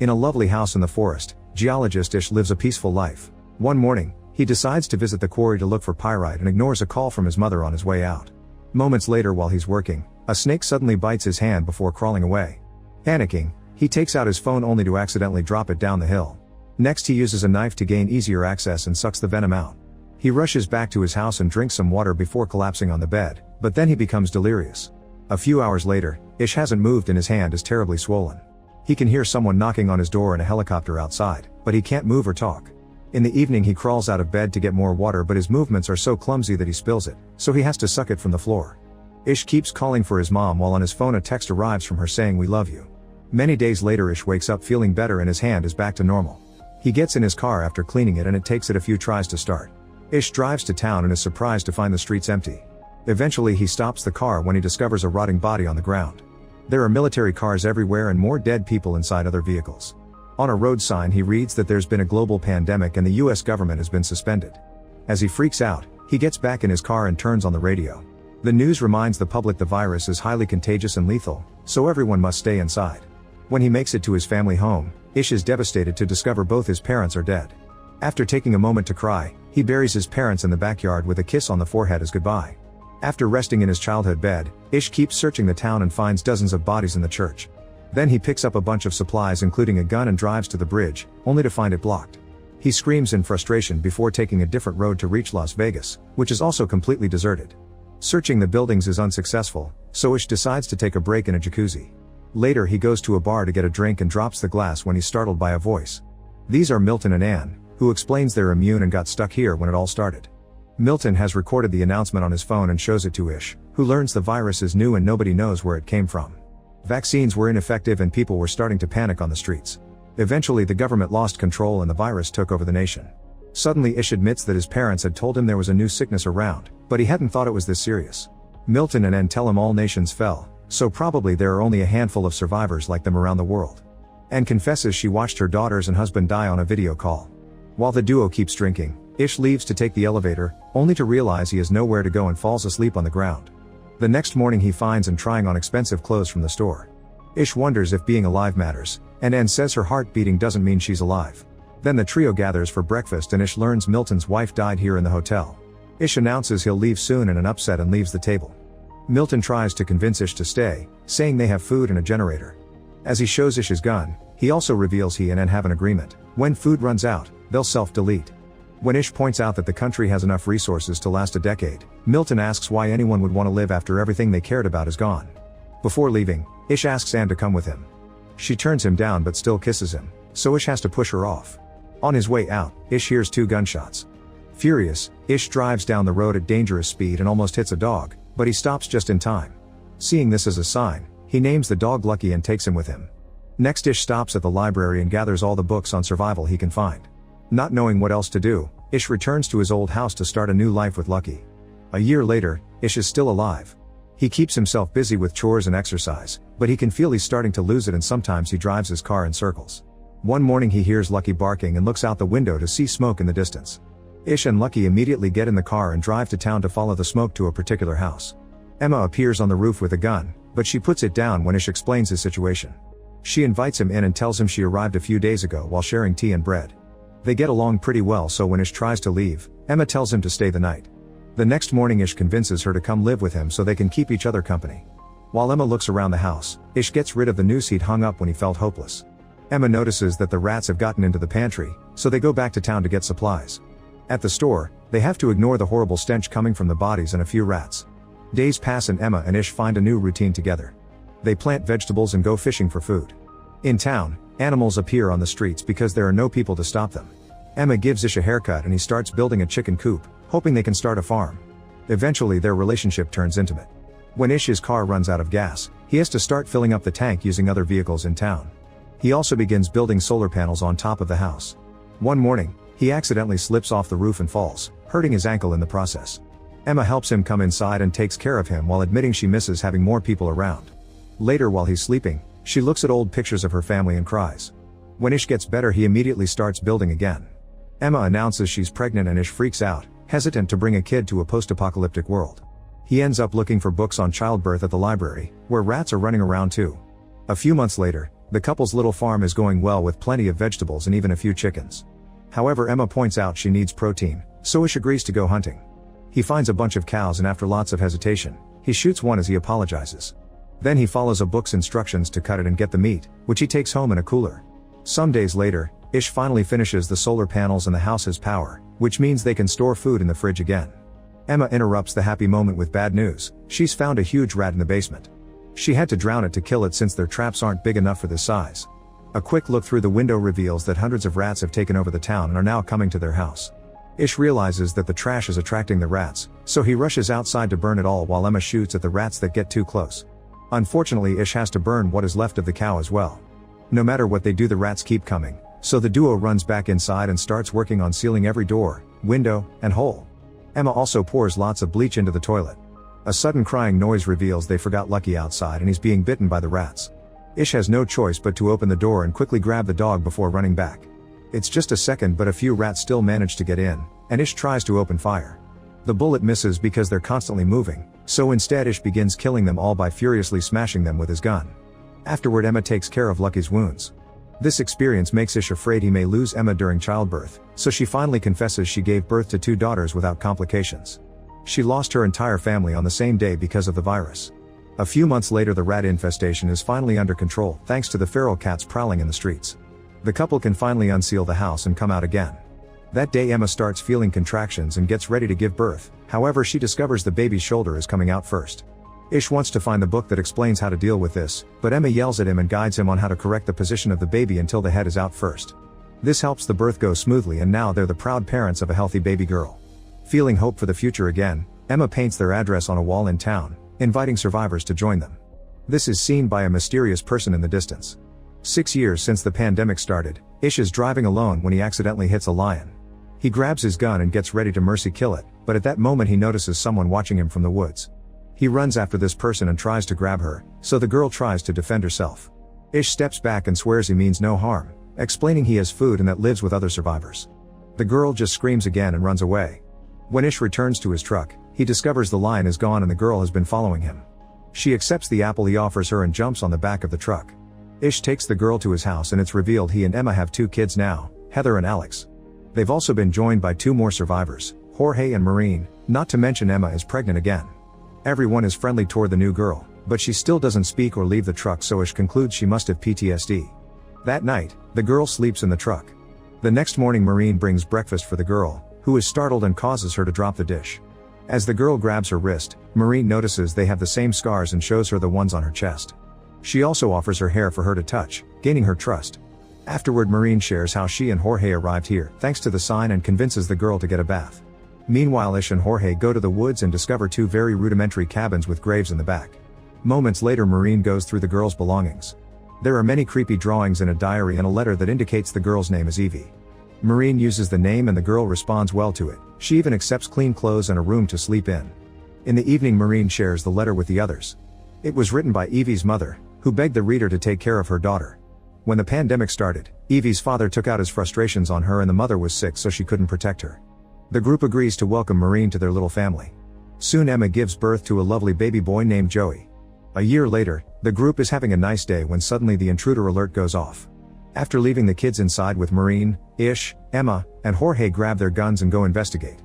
In a lovely house in the forest, geologist Ish lives a peaceful life. One morning, he decides to visit the quarry to look for pyrite and ignores a call from his mother on his way out. Moments later, while he's working, a snake suddenly bites his hand before crawling away. Panicking, he takes out his phone only to accidentally drop it down the hill. Next, he uses a knife to gain easier access and sucks the venom out. He rushes back to his house and drinks some water before collapsing on the bed, but then he becomes delirious. A few hours later, Ish hasn't moved and his hand is terribly swollen. He can hear someone knocking on his door and a helicopter outside, but he can't move or talk. In the evening, he crawls out of bed to get more water, but his movements are so clumsy that he spills it, so he has to suck it from the floor. Ish keeps calling for his mom while on his phone a text arrives from her saying, "We love you." Many days later, Ish wakes up feeling better and his hand is back to normal. He gets in his car after cleaning it and it takes it a few tries to start. Ish drives to town and is surprised to find the streets empty. Eventually he stops the car when he discovers a rotting body on the ground. There are military cars everywhere and more dead people inside other vehicles. On a road sign he reads that there's been a global pandemic and the US government has been suspended. As he freaks out, he gets back in his car and turns on the radio. The news reminds the public the virus is highly contagious and lethal, so everyone must stay inside. When he makes it to his family home, Ish is devastated to discover both his parents are dead. After taking a moment to cry, he buries his parents in the backyard with a kiss on the forehead as goodbye. After resting in his childhood bed, Ish keeps searching the town and finds dozens of bodies in the church. Then he picks up a bunch of supplies including a gun and drives to the bridge, only to find it blocked. He screams in frustration before taking a different road to reach Las Vegas, which is also completely deserted. Searching the buildings is unsuccessful, so Ish decides to take a break in a jacuzzi. Later he goes to a bar to get a drink and drops the glass when he's startled by a voice. These are Milton and Anne, who explains they're immune and got stuck here when it all started. Milton has recorded the announcement on his phone and shows it to Ish, who learns the virus is new and nobody knows where it came from. Vaccines were ineffective and people were starting to panic on the streets. Eventually the government lost control and the virus took over the nation. Suddenly Ish admits that his parents had told him there was a new sickness around, but he hadn't thought it was this serious. Milton and Anne tell him all nations fell, so probably there are only a handful of survivors like them around the world. Anne confesses she watched her daughters and husband die on a video call. While the duo keeps drinking, Ish leaves to take the elevator, only to realize he has nowhere to go and falls asleep on the ground. The next morning he finds Anne trying on expensive clothes from the store. Ish wonders if being alive matters, and Anne says her heart beating doesn't mean she's alive. Then the trio gathers for breakfast and Ish learns Milton's wife died here in the hotel. Ish announces he'll leave soon in an upset and leaves the table. Milton tries to convince Ish to stay, saying they have food and a generator. As he shows Ish his gun, he also reveals he and Anne have an agreement. When food runs out, they'll self-delete. When Ish points out that the country has enough resources to last a decade, Milton asks why anyone would want to live after everything they cared about is gone. Before leaving, Ish asks Anne to come with him. She turns him down but still kisses him, so Ish has to push her off. On his way out, Ish hears 2 gunshots. Furious, Ish drives down the road at dangerous speed and almost hits a dog, but he stops just in time. Seeing this as a sign, he names the dog Lucky and takes him with him. Next Ish stops at the library and gathers all the books on survival he can find. Not knowing what else to do, Ish returns to his old house to start a new life with Lucky. A year later, Ish is still alive. He keeps himself busy with chores and exercise, but he can feel he's starting to lose it and sometimes he drives his car in circles. One morning he hears Lucky barking and looks out the window to see smoke in the distance. Ish and Lucky immediately get in the car and drive to town to follow the smoke to a particular house. Emma appears on the roof with a gun, but she puts it down when Ish explains his situation. She invites him in and tells him she arrived a few days ago while sharing tea and bread. They get along pretty well, so when Ish tries to leave, Emma tells him to stay the night. The next morning Ish convinces her to come live with him so they can keep each other company. While Emma looks around the house, Ish gets rid of the noose he'd hung up when he felt hopeless. Emma notices that the rats have gotten into the pantry, so they go back to town to get supplies. At the store, they have to ignore the horrible stench coming from the bodies and a few rats. Days pass and Emma and Ish find a new routine together. They plant vegetables and go fishing for food. In town, animals appear on the streets because there are no people to stop them. Emma gives Ish a haircut and he starts building a chicken coop, hoping they can start a farm. Eventually their relationship turns intimate. When Ish's car runs out of gas, he has to start filling up the tank using other vehicles in town. He also begins building solar panels on top of the house. One morning, he accidentally slips off the roof and falls, hurting his ankle in the process. Emma helps him come inside and takes care of him while admitting she misses having more people around. Later while he's sleeping, she looks at old pictures of her family and cries. When Ish gets better he immediately starts building again. Emma announces she's pregnant and Ish freaks out, hesitant to bring a kid to a post-apocalyptic world. He ends up looking for books on childbirth at the library, where rats are running around too. A few months later, The couple's little farm is going well with plenty of vegetables and even a few chickens. However, Emma points out she needs protein, so Ish agrees to go hunting. He finds a bunch of cows and after lots of hesitation, he shoots one as he apologizes. Then he follows a book's instructions to cut it and get the meat, which he takes home in a cooler. Some days later, Ish finally finishes the solar panels and the house has power, which means they can store food in the fridge again. Emma interrupts the happy moment with bad news. She's found a huge rat in the basement. She had to drown it to kill it since their traps aren't big enough for this size. A quick look through the window reveals that hundreds of rats have taken over the town and are now coming to their house. Ish realizes that the trash is attracting the rats, so he rushes outside to burn it all while Emma shoots at the rats that get too close. Unfortunately, Ish has to burn what is left of the cow as well. No matter what they do, the rats keep coming, so the duo runs back inside and starts working on sealing every door, window, and hole. Emma also pours lots of bleach into the toilet. A sudden crying noise reveals they forgot Lucky outside and he's being bitten by the rats. Ish has no choice but to open the door and quickly grab the dog before running back. It's just a second, but a few rats still manage to get in, and Ish tries to open fire. The bullet misses because they're constantly moving, so instead Ish begins killing them all by furiously smashing them with his gun. Afterward, Emma takes care of Lucky's wounds. This experience makes Ish afraid he may lose Emma during childbirth, so she finally confesses she gave birth to 2 daughters without complications. She lost her entire family on the same day because of the virus. A few months later, the rat infestation is finally under control thanks to the feral cats prowling in the streets. The couple can finally unseal the house and come out again. That day, Emma starts feeling contractions and gets ready to give birth. However, she discovers the baby's shoulder is coming out first. Ish wants to find the book that explains how to deal with this, but Emma yells at him and guides him on how to correct the position of the baby until the head is out first. This helps the birth go smoothly, and now they're the proud parents of a healthy baby girl. Feeling hope for the future again, Emma paints their address on a wall in town, inviting survivors to join them. This is seen by a mysterious person in the distance. 6 years since the pandemic started, Ish is driving alone when he accidentally hits a lion. He grabs his gun and gets ready to mercy kill it, but at that moment he notices someone watching him from the woods. He runs after this person and tries to grab her, so the girl tries to defend herself. Ish steps back and swears he means no harm, explaining he has food and that lives with other survivors. The girl just screams again and runs away. When Ish returns to his truck, he discovers the lion is gone and the girl has been following him. She accepts the apple he offers her and jumps on the back of the truck. Ish takes the girl to his house and it's revealed he and Emma have 2 kids now, Heather and Alex. They've also been joined by 2 more survivors, Jorge and Maureen, not to mention Emma is pregnant again. Everyone is friendly toward the new girl, but she still doesn't speak or leave the truck, so Ish concludes she must have PTSD. That night, the girl sleeps in the truck. The next morning, Maureen brings breakfast for the girl, who is startled and causes her to drop the dish. As the girl grabs her wrist, Maureen notices they have the same scars and shows her the ones on her chest. She also offers her hair for her to touch, gaining her trust. Afterward, Maureen shares how she and Jorge arrived here thanks to the sign and convinces the girl to get a bath. Meanwhile, Ish and Jorge go to the woods and discover 2 very rudimentary cabins with graves in the back. Moments later, Maureen goes through the girl's belongings. There are many creepy drawings in a diary and a letter that indicates the girl's name is Evie. Maureen uses the name and the girl responds well to it. She even accepts clean clothes and a room to sleep in. In the evening, Maureen shares the letter with the others. It was written by Evie's mother, who begged the reader to take care of her daughter. When the pandemic started, Evie's father took out his frustrations on her and the mother was sick, so she couldn't protect her. The group agrees to welcome Maureen to their little family. Soon Emma gives birth to a lovely baby boy named Joey. A year later, the group is having a nice day when suddenly the intruder alert goes off. After leaving the kids inside with Maureen, Ish, Emma, and Jorge grab their guns and go investigate.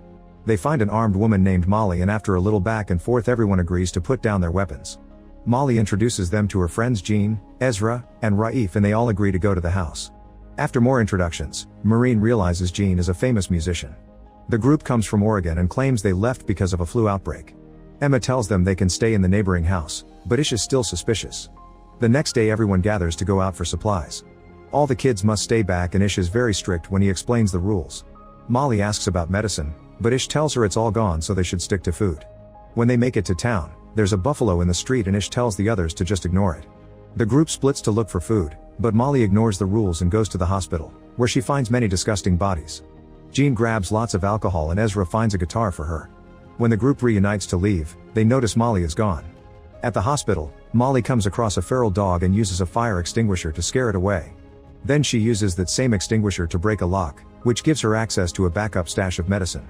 They find an armed woman named Molly, and after a little back and forth, everyone agrees to put down their weapons. Molly introduces them to her friends Jean, Ezra, and Raif, and they all agree to go to the house. After more introductions, Maureen realizes Jean is a famous musician. The group comes from Oregon and claims they left because of a flu outbreak. Emma tells them they can stay in the neighboring house, but Ish is still suspicious. The next day, everyone gathers to go out for supplies. All the kids must stay back and Ish is very strict when he explains the rules. Molly asks about medicine, but Ish tells her it's all gone, so they should stick to food. When they make it to town, there's a buffalo in the street and Ish tells the others to just ignore it. The group splits to look for food, but Molly ignores the rules and goes to the hospital, where she finds many disgusting bodies. Jean grabs lots of alcohol and Ezra finds a guitar for her. When the group reunites to leave, they notice Molly is gone. At the hospital, Molly comes across a feral dog and uses a fire extinguisher to scare it away. Then she uses that same extinguisher to break a lock, which gives her access to a backup stash of medicine.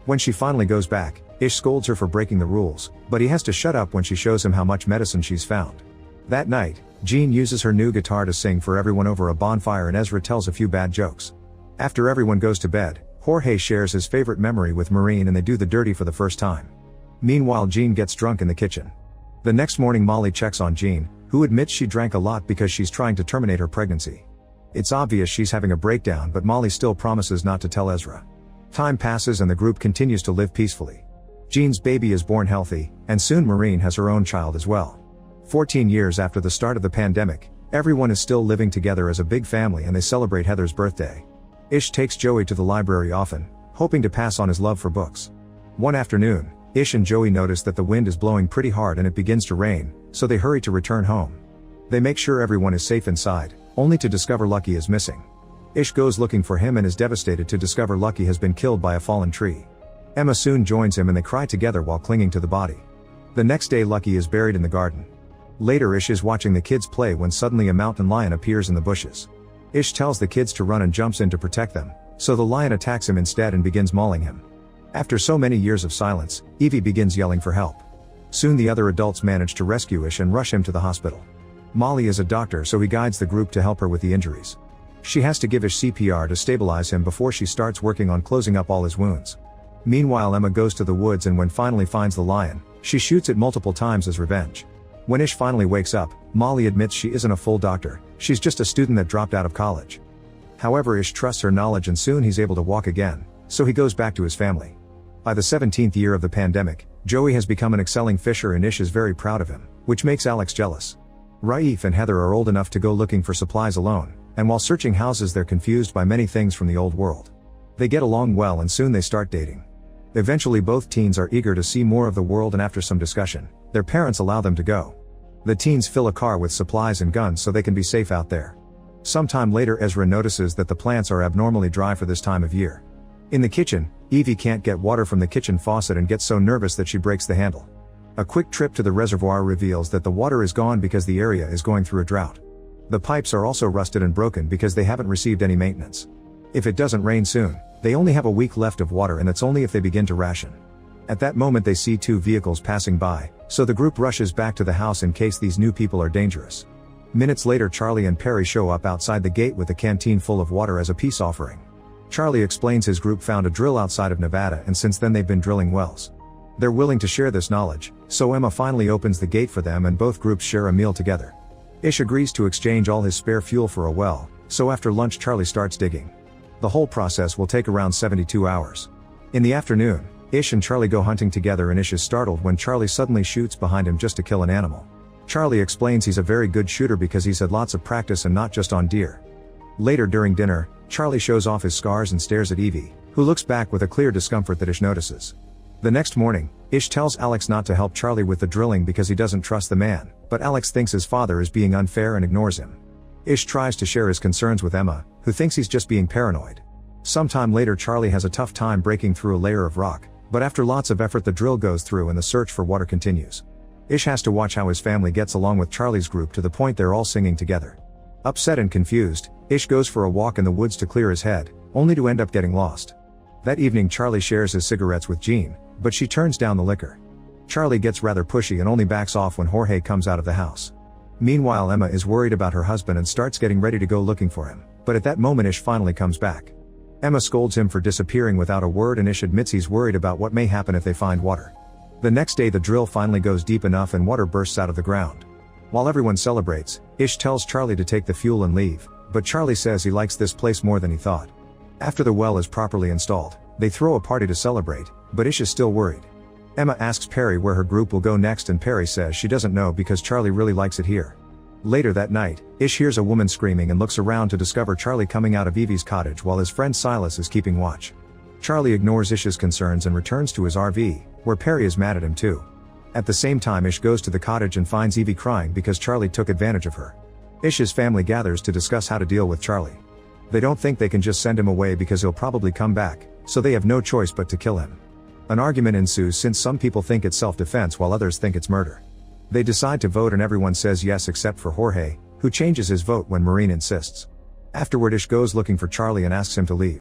When she finally goes back, Ish scolds her for breaking the rules, but he has to shut up when she shows him how much medicine she's found. That night, Jean uses her new guitar to sing for everyone over a bonfire and Ezra tells a few bad jokes. After everyone goes to bed, Jorge shares his favorite memory with Maureen and they do the dirty for the first time. Meanwhile, Jean gets drunk in the kitchen. The next morning, Molly checks on Jean, who admits she drank a lot because she's trying to terminate her pregnancy. It's obvious she's having a breakdown, but Molly still promises not to tell Ezra. Time passes and the group continues to live peacefully. Jean's baby is born healthy, and soon Maureen has her own child as well. 14 years after the start of the pandemic, everyone is still living together as a big family and they celebrate Heather's birthday. Ish takes Joey to the library often, hoping to pass on his love for books. One afternoon, Ish and Joey notice that the wind is blowing pretty hard and it begins to rain, so they hurry to return home. They make sure everyone is safe inside, only to discover Lucky is missing. Ish goes looking for him and is devastated to discover Lucky has been killed by a fallen tree. Emma soon joins him and they cry together while clinging to the body. The next day, Lucky is buried in the garden. Later, Ish is watching the kids play when suddenly a mountain lion appears in the bushes. Ish tells the kids to run and jumps in to protect them, so the lion attacks him instead and begins mauling him. After so many years of silence, Evie begins yelling for help. Soon the other adults manage to rescue Ish and rush him to the hospital. Molly is a doctor, so he guides the group to help her with the injuries. She has to give Ish CPR to stabilize him before she starts working on closing up all his wounds. Meanwhile, Emma goes to the woods and when finally finds the lion, she shoots it multiple times as revenge. When Ish finally wakes up, Molly admits she isn't a full doctor, she's just a student that dropped out of college. However, Ish trusts her knowledge and soon he's able to walk again, so he goes back to his family. By the 17th year of the pandemic, Joey has become an excelling fisher and Ish is very proud of him, which makes Alex jealous. Raif and Heather are old enough to go looking for supplies alone, and while searching houses they're confused by many things from the old world. They get along well and soon they start dating. Eventually both teens are eager to see more of the world and after some discussion, their parents allow them to go. The teens fill a car with supplies and guns so they can be safe out there. Sometime later, Ezra notices that the plants are abnormally dry for this time of year. In the kitchen, Evie can't get water from the kitchen faucet and gets so nervous that she breaks the handle. A quick trip to the reservoir reveals that the water is gone because the area is going through a drought. The pipes are also rusted and broken because they haven't received any maintenance. If it doesn't rain soon, they only have a week left of water and that's only if they begin to ration. At that moment they see two vehicles passing by, so the group rushes back to the house in case these new people are dangerous. Minutes later, Charlie and Perry show up outside the gate with a canteen full of water as a peace offering. Charlie explains his group found a drill outside of Nevada and since then they've been drilling wells. They're willing to share this knowledge, so Emma finally opens the gate for them and both groups share a meal together. Ish agrees to exchange all his spare fuel for a well, so after lunch Charlie starts digging. The whole process will take around 72 hours. In the afternoon, Ish and Charlie go hunting together and Ish is startled when Charlie suddenly shoots behind him just to kill an animal. Charlie explains he's a very good shooter because he's had lots of practice and not just on deer. Later during dinner, Charlie shows off his scars and stares at Evie, who looks back with a clear discomfort that Ish notices. The next morning, Ish tells Alex not to help Charlie with the drilling because he doesn't trust the man, but Alex thinks his father is being unfair and ignores him. Ish tries to share his concerns with Emma, who thinks he's just being paranoid. Sometime later, Charlie has a tough time breaking through a layer of rock, but after lots of effort the drill goes through and the search for water continues. Ish has to watch how his family gets along with Charlie's group to the point they're all singing together. Upset and confused, Ish goes for a walk in the woods to clear his head, only to end up getting lost. That evening Charlie shares his cigarettes with Jean, but she turns down the liquor. Charlie gets rather pushy and only backs off when Jorge comes out of the house. Meanwhile, Emma is worried about her husband and starts getting ready to go looking for him, but at that moment Ish finally comes back. Emma scolds him for disappearing without a word and Ish admits he's worried about what may happen if they find water. The next day the drill finally goes deep enough and water bursts out of the ground. While everyone celebrates, Ish tells Charlie to take the fuel and leave, but Charlie says he likes this place more than he thought. After the well is properly installed, they throw a party to celebrate, but Ish is still worried. Emma asks Perry where her group will go next and Perry says she doesn't know because Charlie really likes it here. Later that night, Ish hears a woman screaming and looks around to discover Charlie coming out of Evie's cottage while his friend Silas is keeping watch. Charlie ignores Ish's concerns and returns to his RV, where Perry is mad at him too. At the same time Ish goes to the cottage and finds Evie crying because Charlie took advantage of her. Ish's family gathers to discuss how to deal with Charlie. They don't think they can just send him away because he'll probably come back, so they have no choice but to kill him. An argument ensues since some people think it's self-defense while others think it's murder. They decide to vote and everyone says yes except for Jorge, who changes his vote when Maureen insists. Afterward Ish goes looking for Charlie and asks him to leave.